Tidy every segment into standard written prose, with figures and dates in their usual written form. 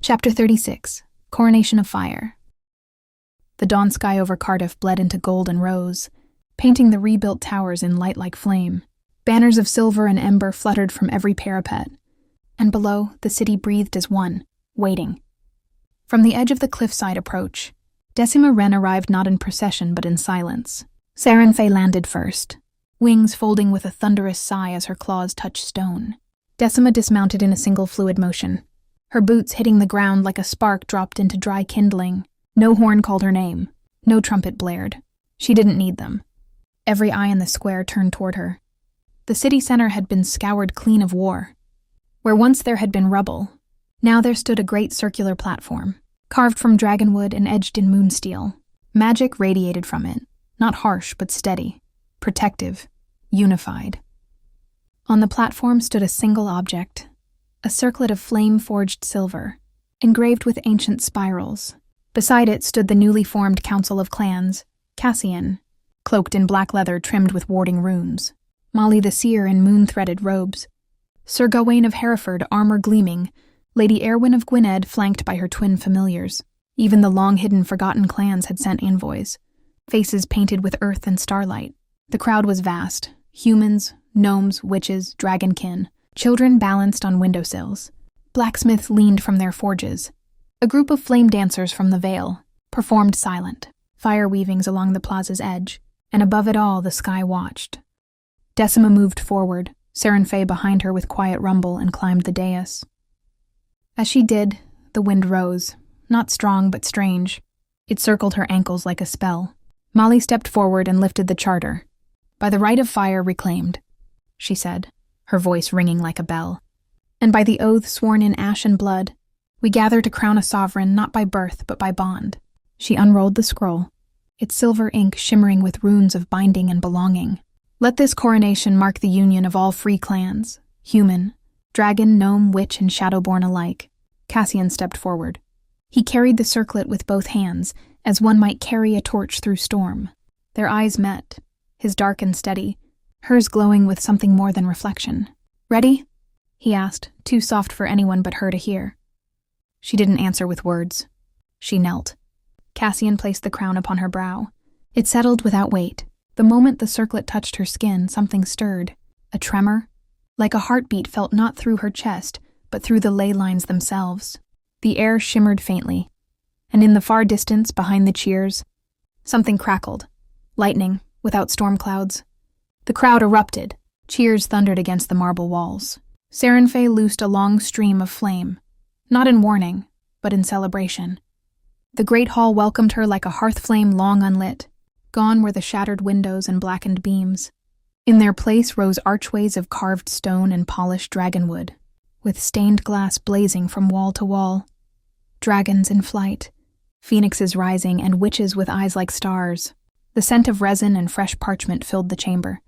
Chapter 36. Coronation of Fire. The dawn sky over Cardiff bled into gold and rose, painting the rebuilt towers in light like flame. Banners of silver and ember fluttered from every parapet, and below, the city breathed as one, waiting. From the edge of the cliffside approach, Decima Wren arrived not in procession but in silence. Sarenfe landed first, wings folding with a thunderous sigh as her claws touched stone. Decima dismounted in a single fluid motion, her boots hitting the ground like a spark dropped into dry kindling. No horn called her name, no trumpet blared. She didn't need them. Every eye in the square turned toward her. The city center had been scoured clean of war. Where once there had been rubble, now there stood a great circular platform, carved from dragonwood and edged in moonsteel. Magic radiated from it, not harsh but steady, protective, unified. On the platform stood a single object, a circlet of flame-forged silver, engraved with ancient spirals. Beside it stood the newly formed Council of Clans, Cassian, cloaked in black leather trimmed with warding runes, Molly the Seer in moon-threaded robes, Sir Gawain of Hereford armor gleaming, Lady Erwin of Gwynedd flanked by her twin familiars. Even the long-hidden forgotten clans had sent envoys, faces painted with earth and starlight. The crowd was vast, humans, gnomes, witches, dragonkin, children balanced on windowsills. Blacksmiths leaned from their forges. A group of flame dancers from the Vale performed silent, fire weavings along the plaza's edge, and above it all the sky watched. Decima moved forward, Sarenfe behind her with quiet rumble, and climbed the dais. As she did, the wind rose, not strong but strange. It circled her ankles like a spell. Molly stepped forward and lifted the charter. "By the right of fire reclaimed," she said, her voice ringing like a bell. "And by the oath sworn in ash and blood, we gather to crown a sovereign not by birth but by bond." She unrolled the scroll, its silver ink shimmering with runes of binding and belonging. "Let this coronation mark the union of all free clans, human, dragon, gnome, witch, and shadowborn alike." Cassian stepped forward. He carried the circlet with both hands, as one might carry a torch through storm. Their eyes met, his dark and steady, hers glowing with something more than reflection. "Ready?" he asked, too soft for anyone but her to hear. She didn't answer with words. She knelt. Cassian placed the crown upon her brow. It settled without weight. The moment the circlet touched her skin, something stirred. A tremor, like a heartbeat felt not through her chest, but through the ley lines themselves. The air shimmered faintly, and in the far distance, behind the cheers, something crackled. Lightning, without storm clouds. The crowd erupted. Cheers thundered against the marble walls. Sarenfe loosed a long stream of flame, not in warning, but in celebration. The great hall welcomed her like a hearth flame long unlit. Gone were the shattered windows and blackened beams. In their place rose archways of carved stone and polished dragonwood, with stained glass blazing from wall to wall. Dragons in flight, phoenixes rising, and witches with eyes like stars. The scent of resin and fresh parchment filled the chamber,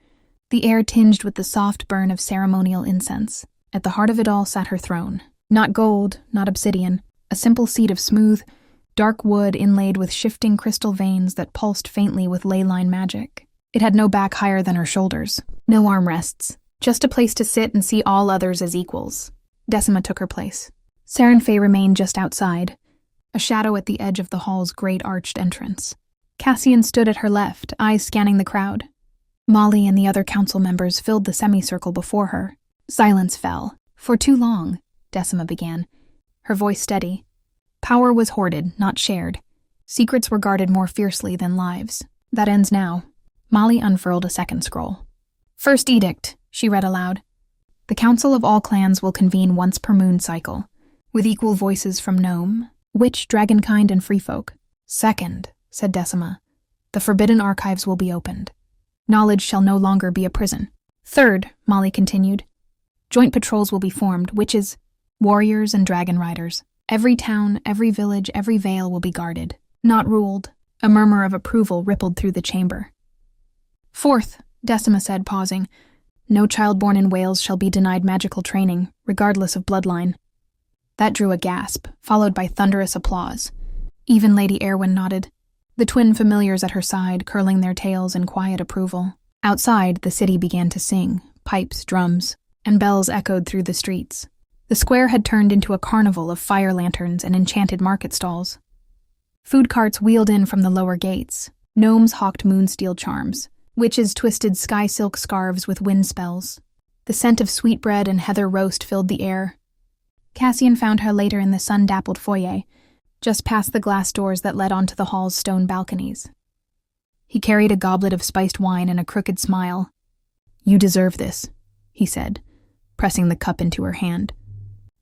the air tinged with the soft burn of ceremonial incense. At the heart of it all sat her throne. Not gold, not obsidian, a simple seat of smooth, dark wood inlaid with shifting crystal veins that pulsed faintly with ley line magic. It had no back higher than her shoulders, no armrests, just a place to sit and see all others as equals. Decima took her place. Sarenfe remained just outside, a shadow at the edge of the hall's great arched entrance. Cassian stood at her left, eyes scanning the crowd. Molly and the other council members filled the semicircle before her. Silence fell. "For too long," Decima began, her voice steady. "Power was hoarded, not shared. Secrets were guarded more fiercely than lives. That ends now." Molly unfurled a second scroll. "First edict," she read aloud. "The Council of all clans will convene once per moon cycle, with equal voices from gnome, witch, dragonkind, and free folk. Second," said Decima, "the forbidden archives will be opened. Knowledge shall no longer be a prison. Third," Molly continued, "joint patrols will be formed, witches, warriors, and dragon riders. Every town, every village, every vale will be guarded, not ruled." A murmur of approval rippled through the chamber. "Fourth," Decima said, pausing, "no child born in Wales shall be denied magical training, regardless of bloodline." That drew a gasp, followed by thunderous applause. Even Lady Erwin nodded, the twin familiars at her side curling their tails in quiet approval. Outside, the city began to sing, pipes, drums, and bells echoed through the streets. The square had turned into a carnival of fire lanterns and enchanted market stalls. Food carts wheeled in from the lower gates. Gnomes hawked moonsteel charms. Witches twisted sky silk scarves with wind spells. The scent of sweetbread and heather roast filled the air. Cassian found her later in the sun-dappled foyer, just past the glass doors that led onto the hall's stone balconies. He carried a goblet of spiced wine and a crooked smile. "You deserve this," he said, pressing the cup into her hand.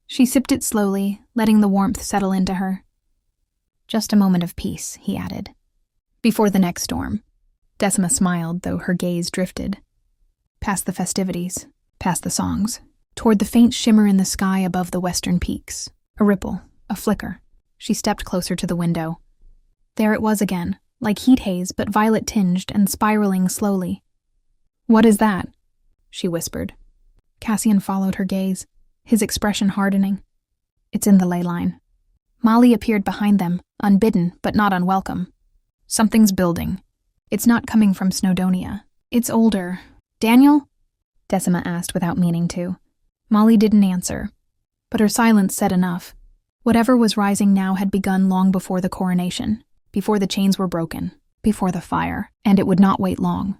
She sipped it slowly, letting the warmth settle into her. "Just a moment of peace," he added. "Before the next storm." Decima smiled, though her gaze drifted. Past the festivities, past the songs, toward the faint shimmer in the sky above the western peaks. A ripple, a flicker. She stepped closer to the window. There it was again, like heat haze, but violet-tinged and spiraling slowly. "What is that?" she whispered. Cassian followed her gaze, his expression hardening. "It's in the ley line." Molly appeared behind them, unbidden but not unwelcome. "Something's building. It's not coming from Snowdonia. It's older." "Daniel?" Decima asked without meaning to. Molly didn't answer, but her silence said enough. Whatever was rising now had begun long before the coronation, before the chains were broken, before the fire, and it would not wait long.